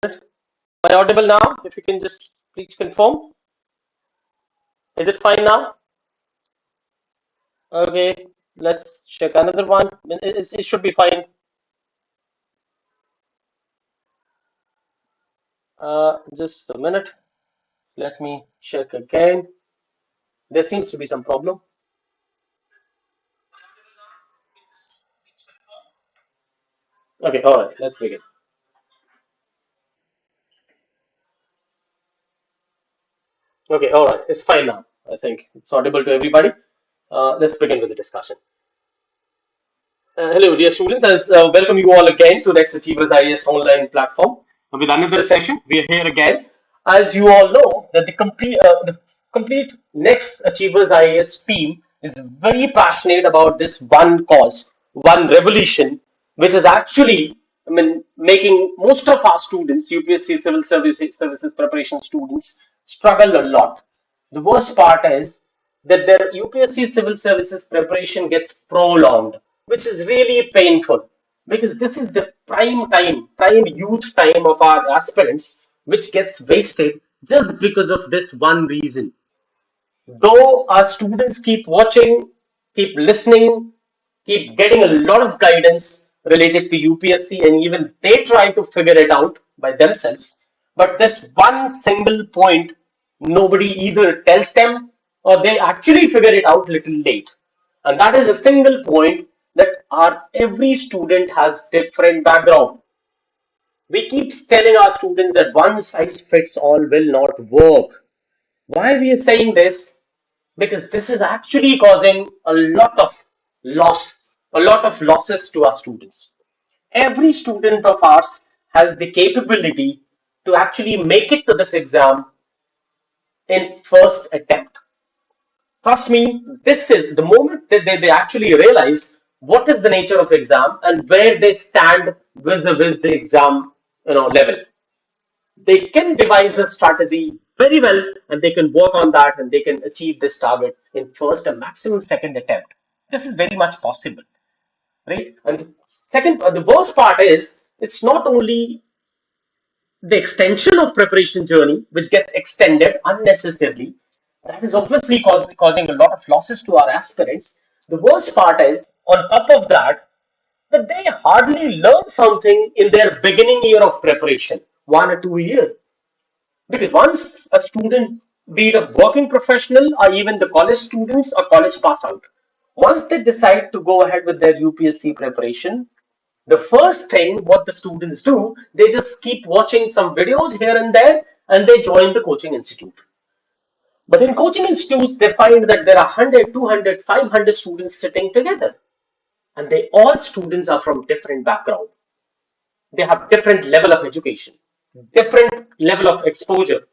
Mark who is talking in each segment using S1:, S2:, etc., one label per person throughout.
S1: Am I audible now? If you can just please confirm. Is it fine now? Okay, let's check another one. It should be fine. Just a minute. Let me check again. There seems to be some problem. Okay, all right, let's begin. Okay, all right, it's fine now. I think it's audible to everybody. Let's begin with the discussion. Hello, dear students. As welcome you all again to NextAchievers IAS online platform with another session. We are here again. As you all know, that the complete NextAchievers IAS team is very passionate about this one cause, one revolution, which is actually, making most of our students, UPSC Services Preparation students, struggle a lot. The worst part is that their UPSC Civil Services preparation gets prolonged, which is really painful because this is the prime time, prime youth time of our aspirants, which gets wasted just because of this one reason. Though our students keep watching, keep listening, keep getting a lot of guidance related to UPSC, and even they try to figure it out by themselves. But this one single point, nobody either tells them or they actually figure it out little late. And that is a single point that our every student has different background. We keep telling our students that one size fits all will not work. Why we are saying this? Because this is actually causing a lot of losses to our students. Every student of ours has the capability to actually make it to this exam in first attempt. Trust me, this is the moment that they actually realize what is the nature of exam and where they stand vis-a-vis the exam level. They can devise a strategy very well and they can work on that and they can achieve this target in first and maximum second attempt. This is very much possible, right? And the worst part is it's not only the extension of preparation journey which gets extended unnecessarily. That is obviously causing a lot of losses to our aspirants. The worst part is, on top of that, that they hardly learn something in their beginning year of preparation, 1 or 2 years. Because once a student, be it a working professional or even the college students or college pass out, once they decide to go ahead with their UPSC preparation, the first thing what the students do, they just keep watching some videos here and there and they join the coaching institute. But in coaching institutes, they find that there are 100, 200, 500 students sitting together. And they all students are from different background. They have different level of education, different level of exposure,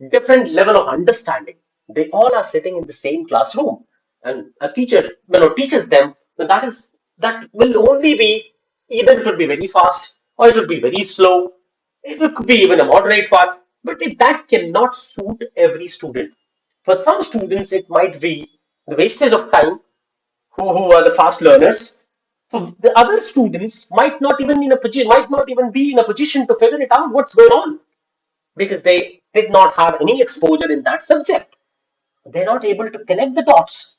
S1: different level of understanding. They all are sitting in the same classroom. And a teacher, teaches them that will only be either it will be very fast or it will be very slow. It could be even a moderate one, but that cannot suit every student. For some students, it might be the wastage of time who are the fast learners. For the other students might not even be in a position to figure it out what's going on because they did not have any exposure in that subject. They're not able to connect the dots.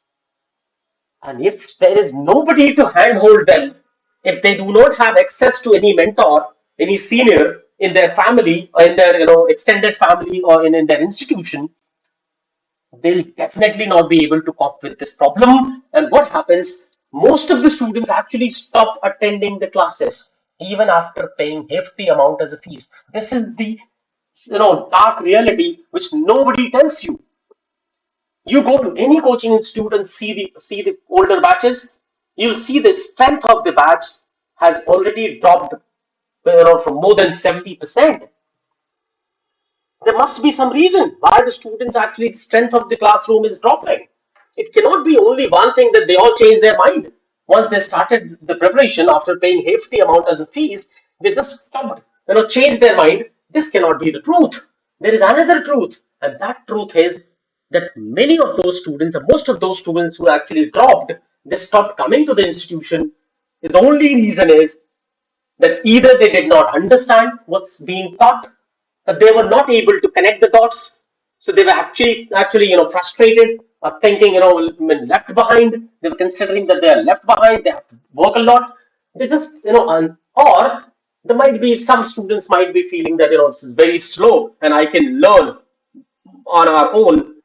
S1: And if there is nobody to handhold them, if they do not have access to any mentor, any senior in their family or in their extended family or in their institution, they'll definitely not be able to cope with this problem. And what happens? Most of the students actually stop attending the classes even after paying hefty amount as a fees. This is the dark reality which nobody tells you. You go to any coaching institute and see the older batches, you'll see the strength of the batch has already dropped from more than 70%. There must be some reason why the students the strength of the classroom is dropping. It cannot be only one thing that they all change their mind. Once they started the preparation after paying hefty amount as a fees, they just stopped, changed their mind. This cannot be the truth. There is another truth, and that truth is that many of those students, or most of those students who actually dropped, they stopped coming to the institution. The only reason is that either they did not understand what's being taught They were not able to connect the dots. So they were actually frustrated, thinking, left behind. They were considering that they are left behind. They have to work a lot. They just, or there might be some students might be feeling that, this is very slow and I can learn on our own,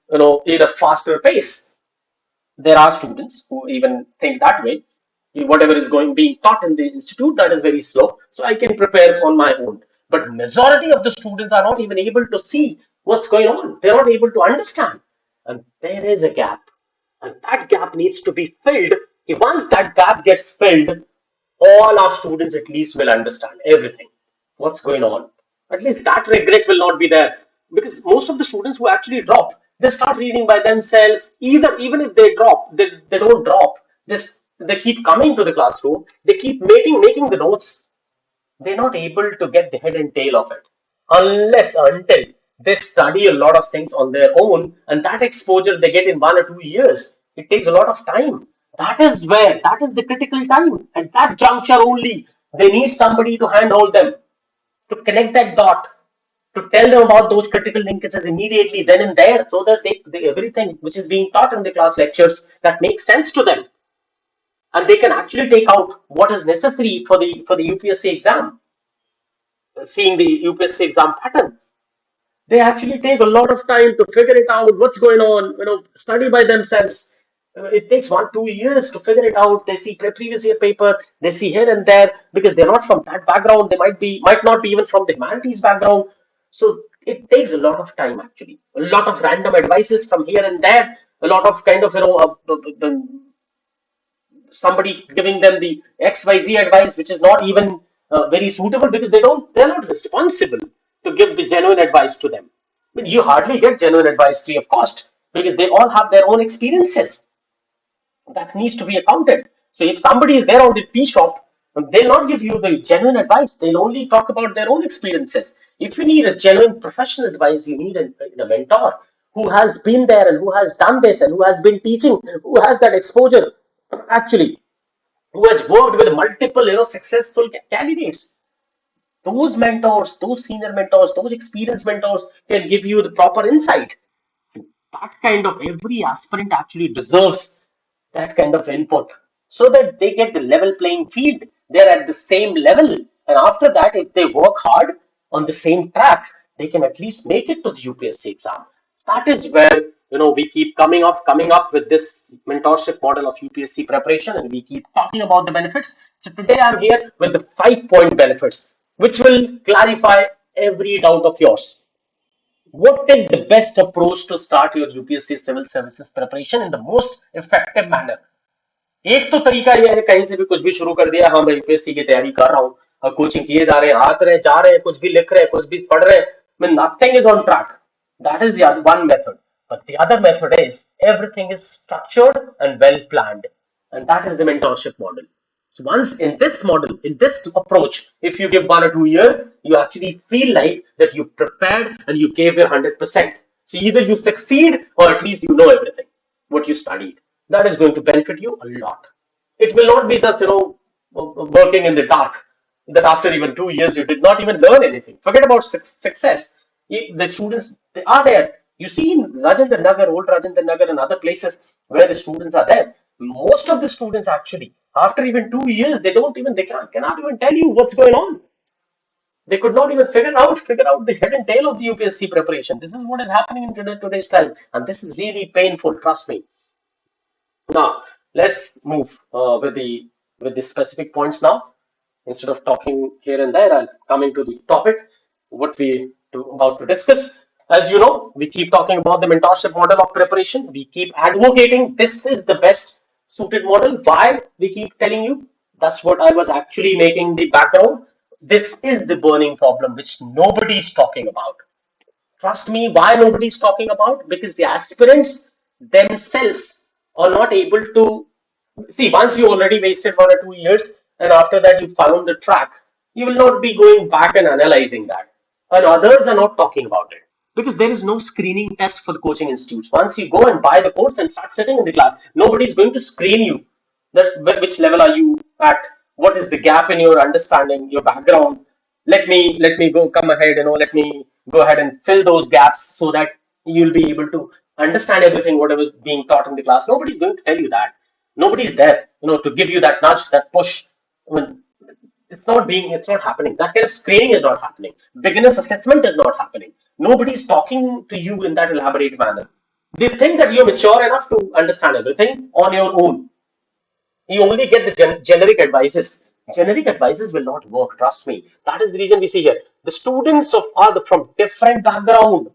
S1: in a faster pace. There are students who even think that way. Whatever is being taught in the institute, that is very slow, so I can prepare on my own. But majority of the students are not even able to see what's going on. They're not able to understand, and there is a gap, and that gap needs to be filled. Once that gap gets filled, all our students at least will understand everything, what's going on. At least that regret will not be there, because most of the students who actually drop, they start reading by themselves. Even if they drop, they don't drop. They keep coming to the classroom. They keep making the notes. They're not able to get the head and tail of it until they study a lot of things on their own, and that exposure they get in 1 or 2 years. It takes a lot of time. That is the critical time. At that juncture only, they need somebody to handhold them, to connect that dot, to tell them about those critical linkages immediately, then and there, so that everything which is being taught in the class lectures, that makes sense to them, and they can actually take out what is necessary for the UPSC exam. Seeing the UPSC exam pattern, they actually take a lot of time to figure it out, what's going on, study by themselves. It takes 1 2 years to figure it out. They see previous year paper, they see here and there, because they're not from that background. They might not be even from the humanities background. So it takes a lot of time, actually. A lot of random advices from here and there, a lot of kind of somebody giving them the XYZ advice, which is not even very suitable, because they're not responsible to give the genuine advice to them. I mean, you hardly get genuine advice free of cost, because they all have their own experiences that needs to be accounted. So if somebody is there on the tea shop, they'll not give you the genuine advice. They'll only talk about their own experiences. If you need a genuine professional advice, you need a mentor who has been there and who has done this and who has been teaching, who has that exposure, actually, who has worked with multiple, successful candidates. Those mentors, those senior mentors, those experienced mentors can give you the proper insight. That kind of every aspirant actually deserves that kind of input, so that they get the level playing field. They're at the same level, and after that, if they work hard on the same track, they can at least make it to the UPSC exam. That is where we keep coming up with this mentorship model of UPSC preparation, and we keep talking about the benefits. So today I'm here with the 5-point benefits, which will clarify every doubt of yours. What is the best approach to start your UPSC civil services preparation in the most effective manner? एक तो तरीका ये है, कहीं से भी कुछ भी शुरू कर दिया, हाँ मैं यूपीएससी की तैयारी कर रहा हूँ, कोचिंग किए जा रहे हैं, आते रहे जा रहे हैं, कुछ भी लिख रहे हैं, कुछ भी पढ़ रहे हैं, I mean, nothing is on track. That is the other one method. But the other method is everything is structured and well planned, and that is the mentorship model. So once in this model, in this approach, if you give 1 or 2 years, you actually feel like that you prepared and you gave your 100%. So either you succeed or at least you know everything, what you studied. That is going to benefit you a lot. It will not be just, working in the dark, that after even 2 years, you did not even learn anything. Forget about success. The students, they are there. You see in Rajendra Nagar, old Rajendra Nagar and other places where the students are there, most of the students actually, after even 2 years, they cannot even tell you what's going on. They could not even figure out the head and tail of the UPSC preparation. This is what is happening in today's time, and this is really painful. Trust me. Now let's move with the specific points now. Instead of talking here and there, I'm coming to the topic, what we about to discuss. As you know, we keep talking about the mentorship model of preparation. We keep advocating this is the best suited model. Why we keep telling you? That's what I was actually making the background. This is the burning problem which nobody is talking about. Trust me, why nobody is talking about? Because the aspirants themselves are not able to see. Once you already wasted 1 or 2 years, and after that you found the track, you will not be going back and analyzing that. And others are not talking about it, because there is no screening test for the coaching institutes. Once you go and buy the course and start sitting in the class, nobody is going to screen you that which level are you at, what is the gap in your understanding, your background. let me go come ahead, let me go ahead and fill those gaps so that you'll be able to understand everything whatever is being taught in the class. Nobody's going to tell you that. Nobody's there, to give you that nudge, that push. I mean, it's not happening. That kind of screening is not happening. Beginners assessment is not happening. Nobody's talking to you in that elaborate manner. They think that you're mature enough to understand everything on your own. You only get the generic advices. Generic advices will not work, trust me. That is the reason we see here. The students from different background.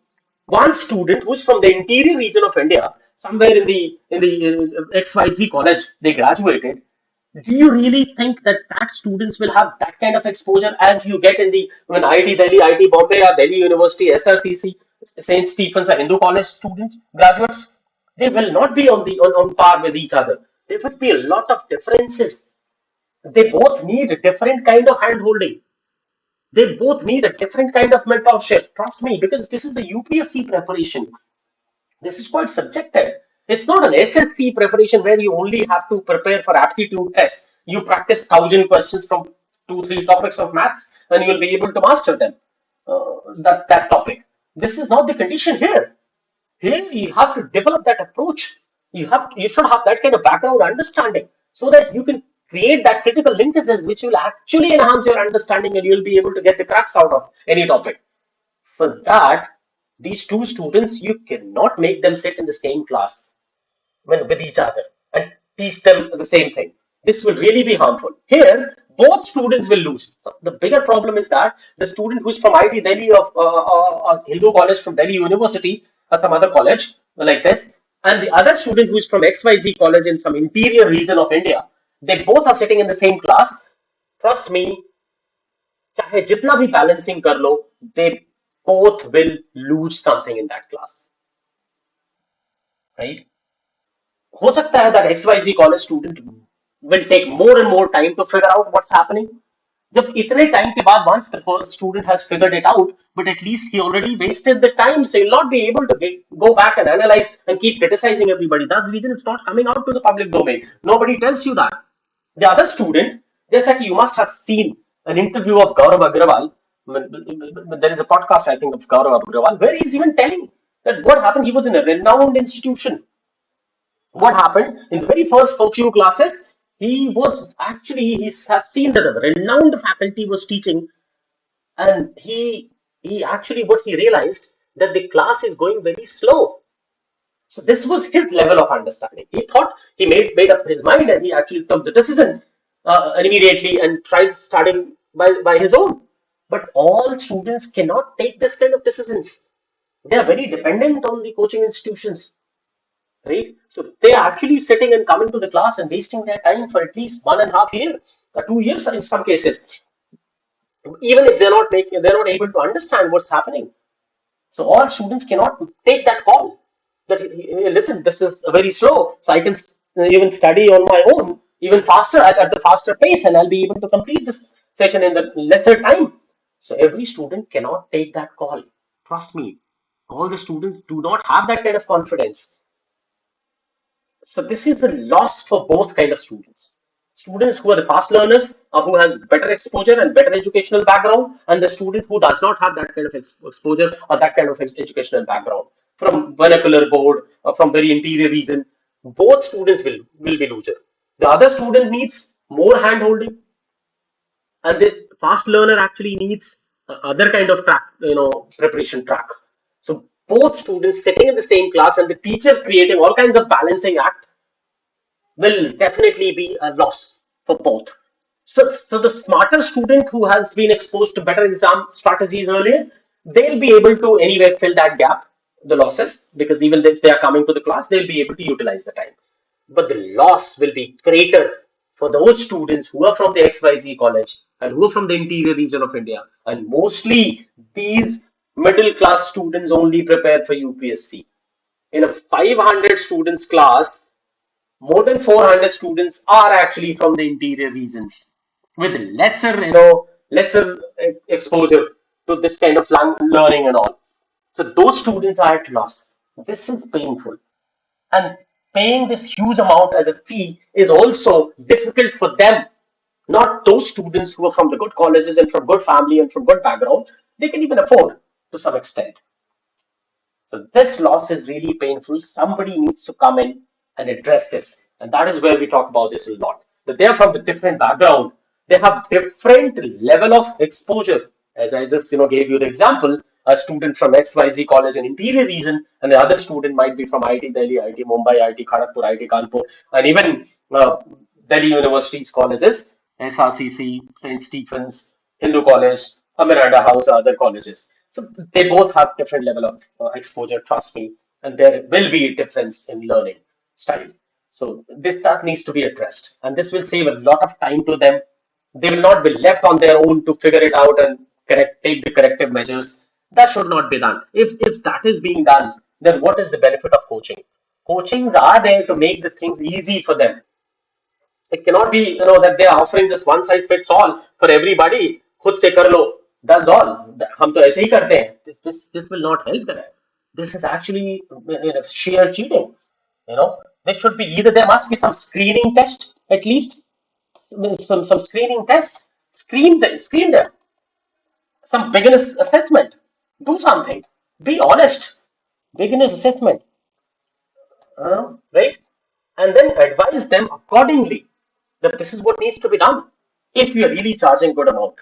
S1: One student who's from the interior region of India, somewhere in the XYZ college, they graduated. Do you really think that students will have that kind of exposure as you get in the when IIT Delhi, IIT Bombay, or Delhi University, SRCC, St. Stephen's, or Hindu College students, graduates? They will not be on par with each other. There would be a lot of differences. They both need a different kind of hand holding. They both need a different kind of mentorship. Trust me, because this is the UPSC preparation. This is quite subjective. It's not an SSC preparation where you only have to prepare for aptitude tests. You practice 1,000 questions from 2, 3 topics of maths, and you will be able to master them. That topic. This is not the condition here. Here you have to develop that approach. You should have that kind of background understanding so that you can create that critical linkages which will actually enhance your understanding, and you'll be able to get the cracks out of any topic. For that, these two students, you cannot make them sit in the same class with each other and teach them the same thing. This will really be harmful. Here, both students will lose. So the bigger problem is that the student who's from IIT Delhi or Hindu college from Delhi University or some other college like this, and the other student who's from XYZ college in some interior region of India, they both are sitting in the same class. Trust me, चाहे जितना भी balancing कर लो, they both will lose something in that class, right? हो सकता है that XYZ college student will take more and more time to figure out what's happening. जब इतने time के बाद once the first student has figured it out, but at least he already wasted the time, so he'll not be able to go back and analyze and keep criticizing everybody. That's the reason it's not coming out to the public domain. Nobody tells you that. The other student, जैसा कि you must have seen an interview of Gaurav Agrawal. There is a podcast, I think, of Gaurav Agrawal, where he's even telling that what happened. He was in a renowned institution. What happened in the very first few classes? He has seen that a renowned faculty was teaching, and he actually what he realized that the class is going very slow. So this was his level of understanding. He thought he made up his mind, and he actually took the decision immediately and tried studying by his own. But all students cannot take this kind of decisions. They are very dependent on the coaching institutions, right? So they are actually sitting and coming to the class and wasting their time for at least 1.5 years, or 2 years in some cases. Even if they're not able to understand what's happening. So all students cannot take that call. That hey, listen, this is very slow, so I can even study on my own, even faster at the faster pace, and I'll be able to complete this session in the lesser time. So every student cannot take that call. Trust me, all the students do not have that kind of confidence. So this is the loss for both kind of students. Students who are the fast learners, or who has better exposure and better educational background, and the student who does not have that kind of exposure or that kind of educational background from vernacular board or from very interior region. Both students will be loser. The other student needs more hand holding, and the fast learner actually needs other kind of track, preparation track. So both students sitting in the same class and the teacher creating all kinds of balancing act will definitely be a loss for both. So the smarter student who has been exposed to better exam strategies earlier, they'll be able to anyway fill that gap, the losses, because even if they are coming to the class, they'll be able to utilize the time. But the loss will be greater for those students who are from the XYZ college and who are from the interior region of India. And mostly these middle class students only prepare for UPSC. In a 500 students class, more than 400 students are actually from the interior regions with lesser exposure to this kind of learning and all. So those students are at loss. This is painful. And paying this huge amount as a fee is also difficult for them. Not those students who are from the good colleges and from good family and from good background. They can even afford to some extent. So this loss is really painful. Somebody needs to come in and address this. And that is where we talk about this a lot. That they are from the different background. They have different level of exposure. As I just gave you the example, a student from XYZ college in interior region, and the other student might be from IIT Delhi, IIT Mumbai, IIT Kharagpur, IIT Kanpur, and even Delhi University's colleges, SRCC, St. Stephen's, Hindu College, Miranda House, other colleges. So they both have different level of exposure, trust me, and there will be a difference in learning style. So this that needs to be addressed, and this will save a lot of time to them. They will not be left on their own to figure it out and take the corrective measures. That should not be done. If that is being done, then what is the benefit of coaching? Coachings are there to make the things easy for them. It cannot be, that they are offering just one size fits all for everybody. खुद से कर लो. That's all. हम तो ऐसे ही करते हैं. This will not help them. This is actually sheer cheating. There should be either there must be some screening test at least, some screening test. Screen them. Some beginners assessment. Do something. Be honest. Beginners assessment. Right? And then advise them accordingly that this is what needs to be done if you're really charging good amount.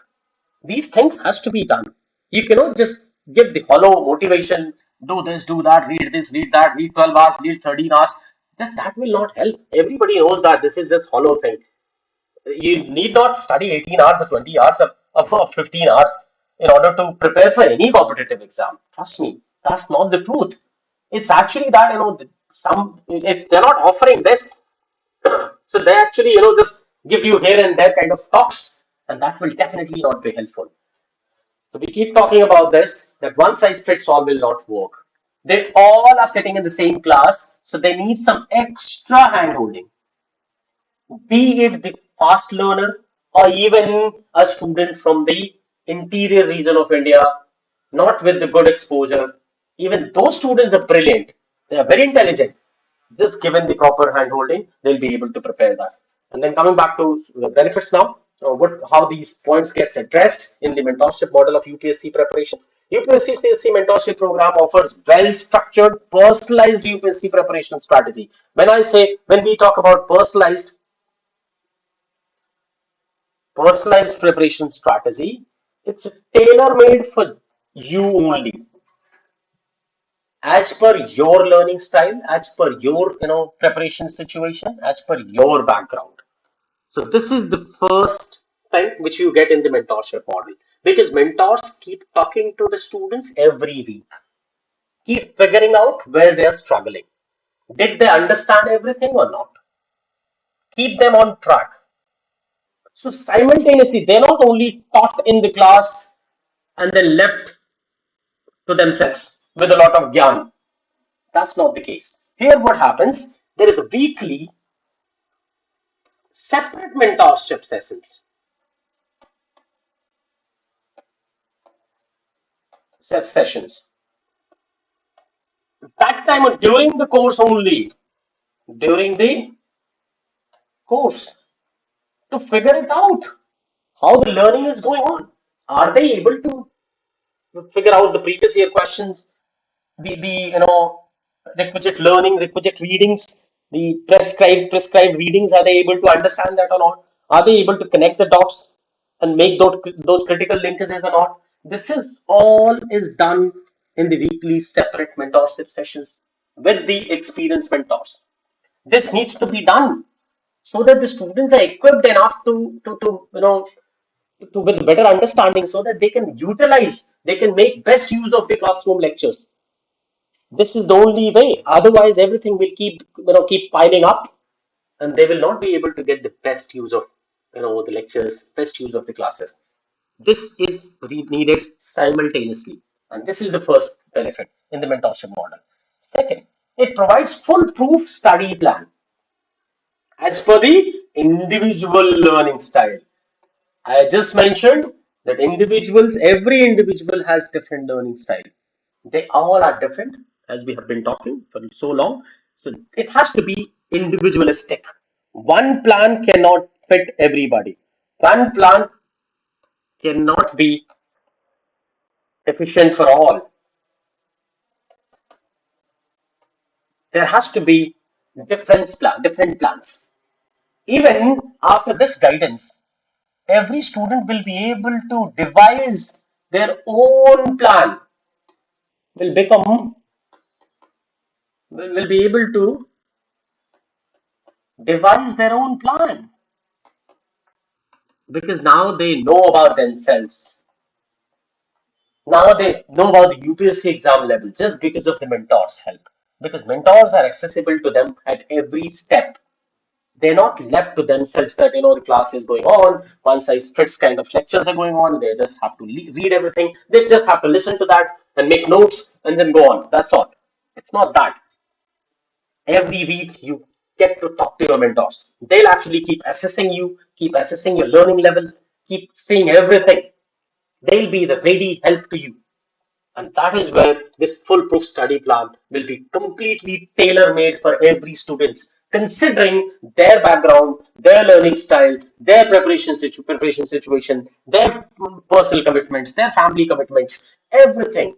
S1: These things has to be done. You cannot just give the hollow motivation, do this, do that, read this, read that, read 12 hours, read 13 hours. That will not help. Everybody knows that this is just hollow thing. You need not study 18 hours or 20 hours or 15 hours in order to prepare for any competitive exam. Trust me, that's not the truth. It's actually that, some if they're not offering this, so they actually, just give you here and there kind of talks, and that will definitely not be helpful. So we keep talking about this, that one size fits all will not work. They all are sitting in the same class, so they need some extra hand holding. Be it the fast learner or even a student from the interior region of India, not with the good exposure. Even those students are brilliant. They are very intelligent. Just given the proper hand holding, they'll be able to prepare that. And then coming back to the benefits now, how these points gets addressed in the mentorship model of UPSC preparation. UPSC CSE Mentorship Program offers well-structured, personalized UPSC preparation strategy. When we talk about personalized preparation strategy, it's tailor-made for you only, as per your learning style, as per your preparation situation, as per your background. So this is the first thing which you get in the mentorship model, because mentors keep talking to the students every week, keep figuring out where they are struggling. Did they understand everything or not? Keep them on track. So simultaneously, they're not only taught in the class and then left to themselves with a lot of gyan. That's not the case. Here what happens, there is a weekly separate mentorship sessions. That time during the course only, during the course, to figure it out, how the learning is going on. Are they able to figure out the previous year questions, the requisite learning, requisite readings, the prescribed readings? Are they able to understand that or not? Are they able to connect the dots and make those critical linkages or not? This is all is done in the weekly separate mentorship sessions with the experienced mentors. This needs to be done so that the students are equipped enough to with better understanding, so that they can utilize, they can make best use of the classroom lectures. This is the only way. Otherwise, everything will keep piling up, and they will not be able to get the best use of the lectures, best use of the classes. This is needed simultaneously, and this is the first benefit in the mentorship model. Second, it provides foolproof study plan as per the individual learning style. I just mentioned that every individual has different learning style. They all are different, as we have been talking for so long. So it has to be individualistic. One plan cannot fit everybody. One plan cannot be efficient for all. There has to be different plans. Even after this guidance, every student will be able to devise their own plan, will become, will be able to devise their own plan because now they know about themselves. Now they know about the UPSC exam level just because of the mentors' help. Because mentors are accessible to them at every step. They're not left to themselves that, the class is going on, one size fits kind of lectures are going on. They just have to read everything. They just have to listen to that and make notes and then go on. That's all. It's not that. Every week you get to talk to your mentors. They'll actually keep assessing you, keep assessing your learning level, keep seeing everything. They'll be the ready help to you. And that is where this foolproof study plan will be completely tailor-made for every student, considering their background, their learning style, their preparation situation, their personal commitments, their family commitments, everything.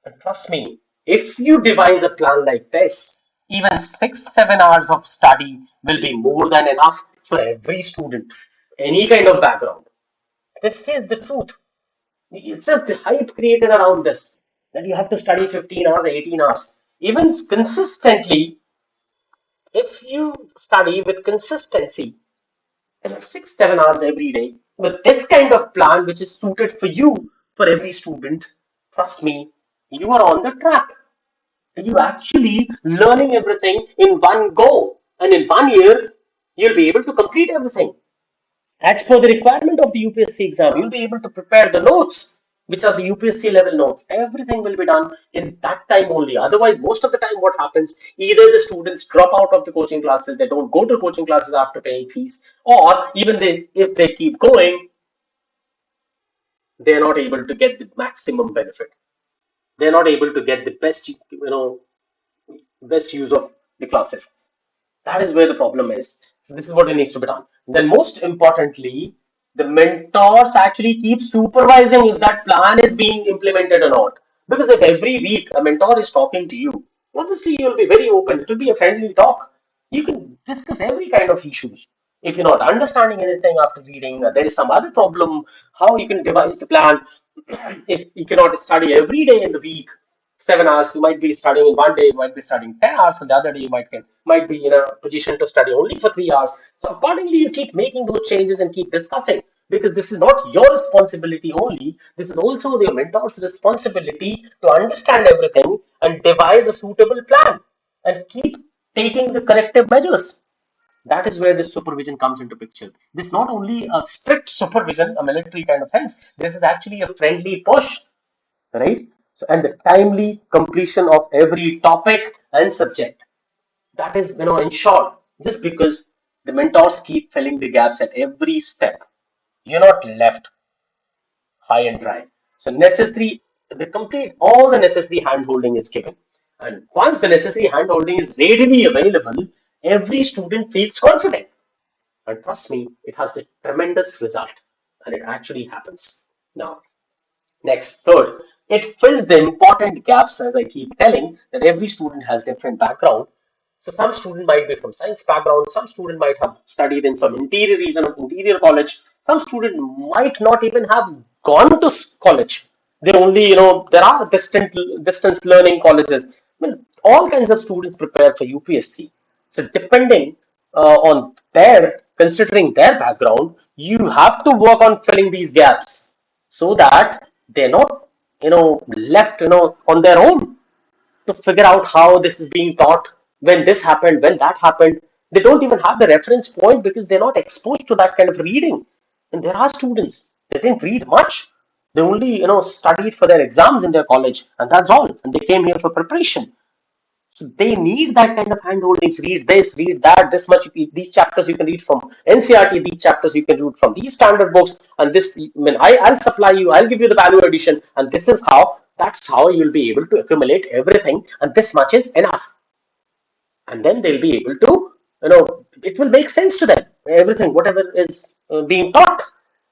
S1: And trust me, if you devise a plan like this, even 6, 7 hours of study will be more than enough for every student, any kind of background. This is the truth. It's just the hype created around this that you have to study 15 hours, 18 hours. Even consistently, if you study with consistency, 6, 7 hours every day, with this kind of plan which is suited for you, for every student, trust me, you are on the track. You actually learning everything in one go. And in 1 year, you'll be able to complete everything. As per the requirement of the UPSC exam, you'll be able to prepare the notes, which are the UPSC level notes. Everything will be done in that time only. Otherwise, most of the time, what happens, either the students drop out of the coaching classes, they don't go to coaching classes after paying fees, or even if they keep going, they're not able to get the maximum benefit. They're not able to get the best use of the classes. That is where the problem is. So this is what needs to be done. Then most importantly, the mentors actually keep supervising if that plan is being implemented or not. Because if every week a mentor is talking to you, obviously you'll be very open. It will be a friendly talk. You can discuss every kind of issues. If you're not understanding anything after reading, there is some other problem, how you can devise the plan. If you cannot study every day in the week, 7 hours, you might be studying in one day, you might be studying 10 hours, and the other day you might be in a position to study only for 3 hours. So accordingly, you keep making those changes and keep discussing because this is not your responsibility only. This is also the mentor's responsibility to understand everything and devise a suitable plan and keep taking the corrective measures. That is where this supervision comes into picture. This is not only a strict supervision, a military kind of sense. This is actually a friendly push, right? So, and the timely completion of every topic and subject. That is, in short, just because the mentors keep filling the gaps at every step, you're not left high and dry. So all the necessary hand-holding is given. And once the necessary hand-holding is readily available, every student feels confident. And trust me, it has a tremendous result. And it actually happens. Now, next, third, it fills the important gaps, as I keep telling, that every student has different background. So some student might be from science background, some student might have studied in some interior region of interior college, some student might not even have gone to college. They only, there are distance learning colleges. I mean, all kinds of students prepare for UPSC. So depending on considering their background, you have to work on filling these gaps so that they're not, left, on their own to figure out how this is being taught, when this happened, when that happened. They don't even have the reference point because they're not exposed to that kind of reading. And there are students that didn't read much. They only, studied for their exams in their college, and that's all. And they came here for preparation. So they need that kind of handholdings. Read this, read that, this much. These chapters you can read from NCRT, these chapters you can read from these standard books. And this, I'll supply you, I'll give you the value addition. And that's how you'll be able to accumulate everything. And this much is enough. And then they'll be able to, it will make sense to them. everything, whatever is being taught.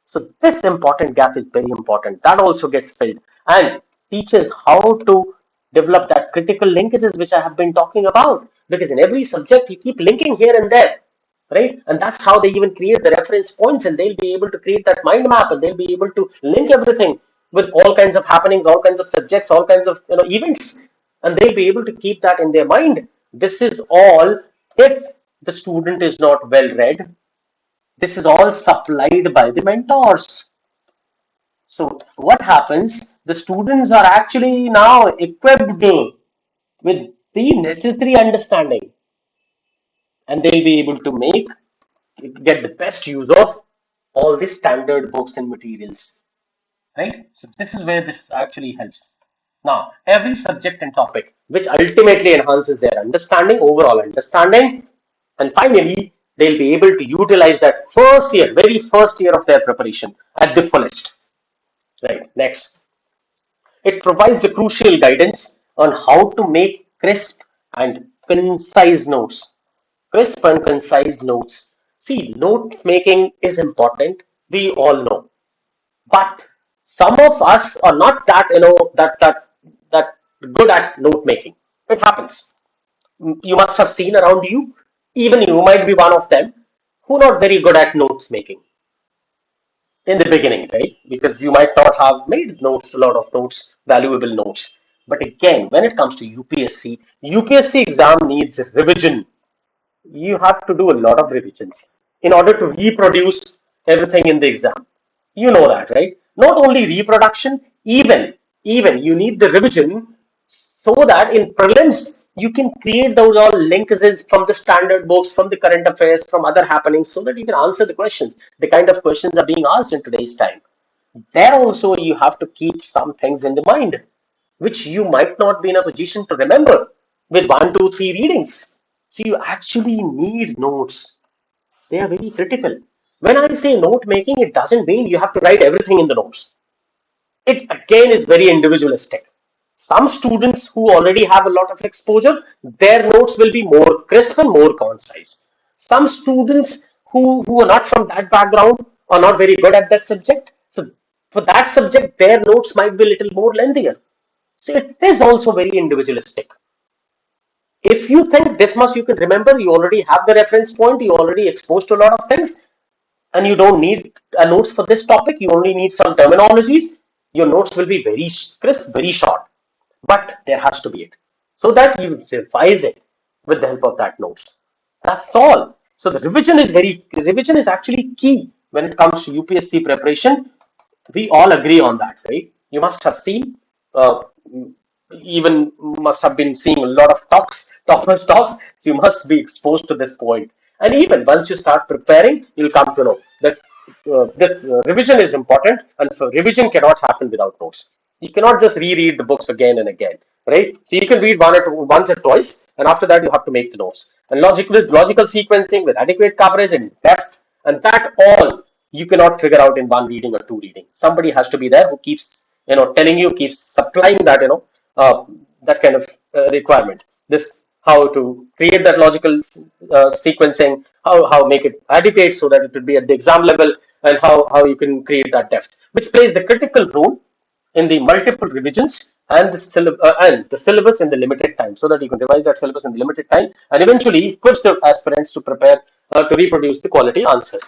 S1: So this important gap is very important. That also gets filled and teaches how to develop that critical linkages which I have been talking about. Because in every subject you keep linking here and there, right? And that's how they even create the reference points, and they'll be able to create that mind map, and they'll be able to link everything with all kinds of happenings, all kinds of subjects, all kinds of events, and they'll be able to keep that in their mind. This is all if the student is not well read. This is all supplied by the mentors. So what happens? The students are actually now equipped with the necessary understanding, and they'll be able to get the best use of all the standard books and materials, right? So this is where this actually helps. Now, every subject and topic, which ultimately enhances their understanding, overall understanding, and finally, they'll be able to utilize that first year, very first year of their preparation at the fullest. Right, next. It provides the crucial guidance on how to make crisp and concise notes. Crisp and concise notes. See, note making is important. We all know, but some of us are not that that good at note making. It happens. You must have seen around you. Even you might be one of them who are not very good at notes making in the beginning, right? Because you might not have made notes, a lot of notes, valuable notes. But again, when it comes to UPSC exam needs revision. You have to do a lot of revisions in order to reproduce everything in the exam. You know that, right? Not only reproduction, even you need the revision so that in prelims you can create those all linkages from the standard books, from the current affairs, from other happenings, so that you can answer the questions. The kind of questions are being asked in today's time. There also you have to keep some things in the mind, which you might not be in a position to remember with 1, 2, 3 readings. So you actually need notes. They are very critical. When I say note making, it doesn't mean you have to write everything in the notes. It again is very individualistic. Some students who already have a lot of exposure, their notes will be more crisp and more concise. Some students who are not from that background are not very good at that subject. So for that subject, their notes might be a little more lengthier. So it is also very individualistic. If you think this much you can remember, you already have the reference point, you already exposed to a lot of things, and you don't need a notes for this topic, you only need some terminologies, your notes will be very crisp, very short. But there has to be it, so that you revise it with the help of that notes. That's all. So the revision is actually key when it comes to UPSC preparation. We all agree on that, right? You must have seen, even must have been seeing a lot of toppers talks. So you must be exposed to this point. And even once you start preparing, you'll come to know that this revision is important, and so revision cannot happen without notes. You cannot just reread the books again and again, right? So you can read once or twice, and after that you have to make the notes. And logical sequencing with adequate coverage and depth, and that all you cannot figure out in one reading or two reading. Somebody has to be there who keeps telling you, keeps supplying that that kind of requirement. This how to create that logical sequencing, how make it adequate so that it would be at the exam level, and how you can create that depth, which plays the critical role in the multiple revisions and the syllabus in the limited time, so that you can revise that syllabus in the limited time and eventually equips the aspirants to prepare to reproduce the quality answer,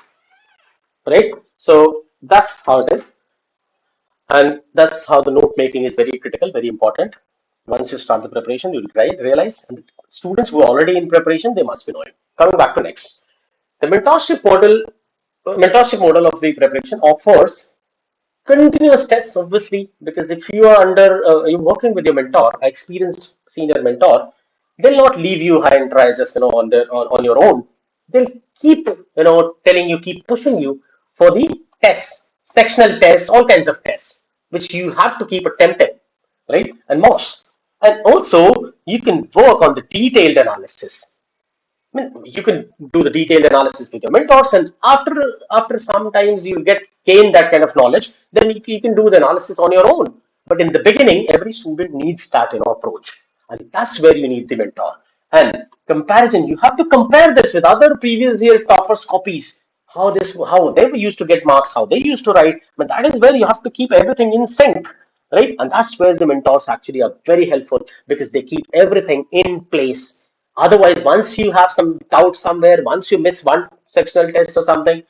S1: right? So that's how it is, and that's how the note making is very critical, very important. Once you start the preparation, you'll realize, and students who are already in preparation, they must be knowing. Coming back to next, the mentorship model of the preparation offers continuous tests, obviously, because if you are you're working with your mentor, experienced senior mentor, they'll not leave you high and dry just on your own. They'll keep telling you, keep pushing you for the tests, sectional tests, all kinds of tests, which you have to keep attempting, right? And mocks. And also you can work on the detailed analysis. I mean, you can do the detailed analysis with your mentors, and after sometimes you gain that kind of knowledge, then you can do the analysis on your own. But in the beginning, every student needs that approach, and that's where you need the mentor. And comparison, you have to compare this with other previous year toppers copies. How they used to get marks, how they used to write. But that is where you have to keep everything in sync, right? And that's where the mentors actually are very helpful, because they keep everything in place. Otherwise, once you have some doubt somewhere, once you miss one sectional test or something,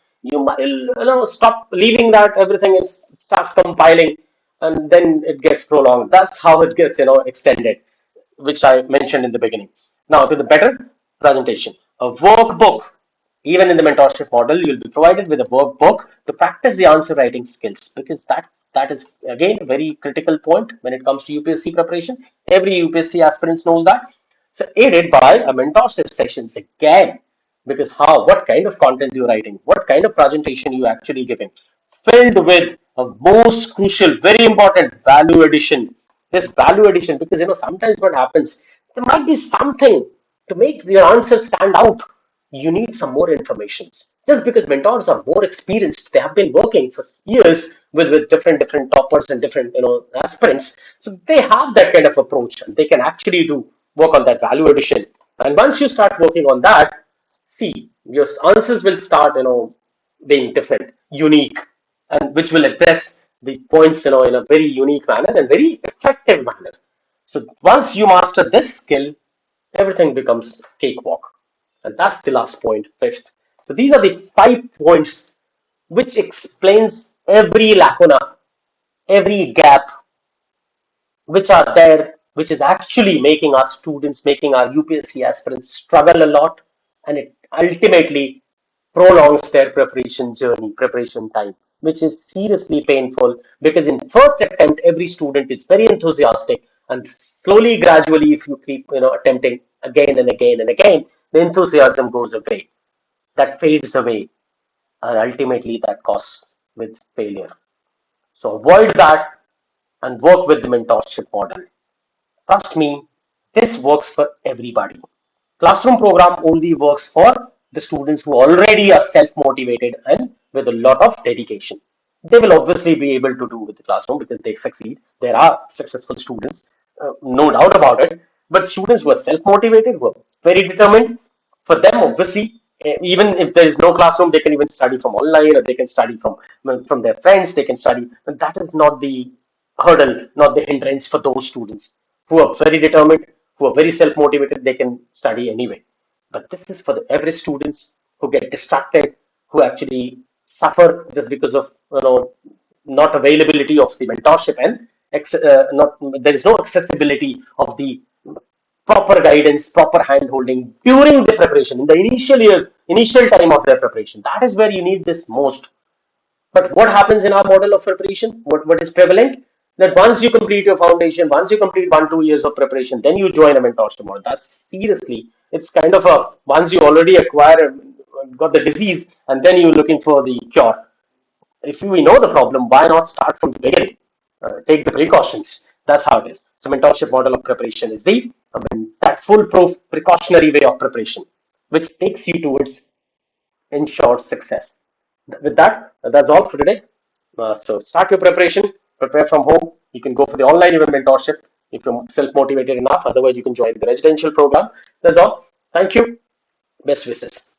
S1: stop leaving that everything and starts compiling, and then it gets prolonged. That's how it gets extended, which I mentioned in the beginning. Now to the better presentation, a workbook. Even in the mentorship model, you'll be provided with a workbook to practice the answer writing skills, because that is again a very critical point when it comes to UPSC preparation. Every UPSC aspirant knows that. So aided by a mentorship sessions again, because what kind of content you're writing, what kind of presentation you actually giving, filled with a most crucial, very important value addition. This value addition, because sometimes what happens, there might be something to make your answer stand out. You need some more information. Just because mentors are more experienced, they have been working for years with different toppers and different aspirants, so they have that kind of approach, and they can actually do work on that value addition. And once you start working on that, see, your answers will start being different, unique, and which will address the points in a very unique manner and very effective manner. So once you master this skill, everything becomes cakewalk. And that's the last point, fifth. So these are the 5 points which explains every lacuna, every gap which are there, which is actually making our students, making our UPSC aspirants struggle a lot, and it ultimately prolongs their preparation journey, preparation time, which is seriously painful, because in first attempt, every student is very enthusiastic, and slowly, gradually, if you keep attempting again and again and again, the enthusiasm goes away, that fades away, and ultimately that causes with failure. So avoid that and work with the mentorship model. Trust me, this works for everybody. Classroom program only works for the students who already are self-motivated and with a lot of dedication. They will obviously be able to do with the classroom because they succeed. There are successful students, no doubt about it. But students who are self-motivated, who are very determined, for them, obviously, even if there is no classroom, they can even study from online, or they can study from their friends. They can study, and that is not the hurdle, not the hindrance for those students who are very determined, who are very self-motivated. They can study anyway. But this is for the average students who get distracted, who actually suffer just because of not availability of the mentorship, and not there is no accessibility of the proper guidance, proper hand holding during the preparation, in the initial time of their preparation. That is where you need this most. But what happens in our model of preparation? What is prevalent? That once you complete your foundation, once you complete 1-2 years of preparation, then you join a mentorship model. That's seriously, it's kind of a once you already acquire got the disease, and then you're looking for the cure. If we know the problem, why not start from the beginning? Take the precautions. That's how it is. So mentorship model of preparation is that foolproof precautionary way of preparation, which takes you towards ensure success. With that, that's all for today. So start your preparation, prepare from home. You can go for the online event mentorship if you're self-motivated enough. Otherwise, you can join the residential program. That's all. Thank you. Best wishes.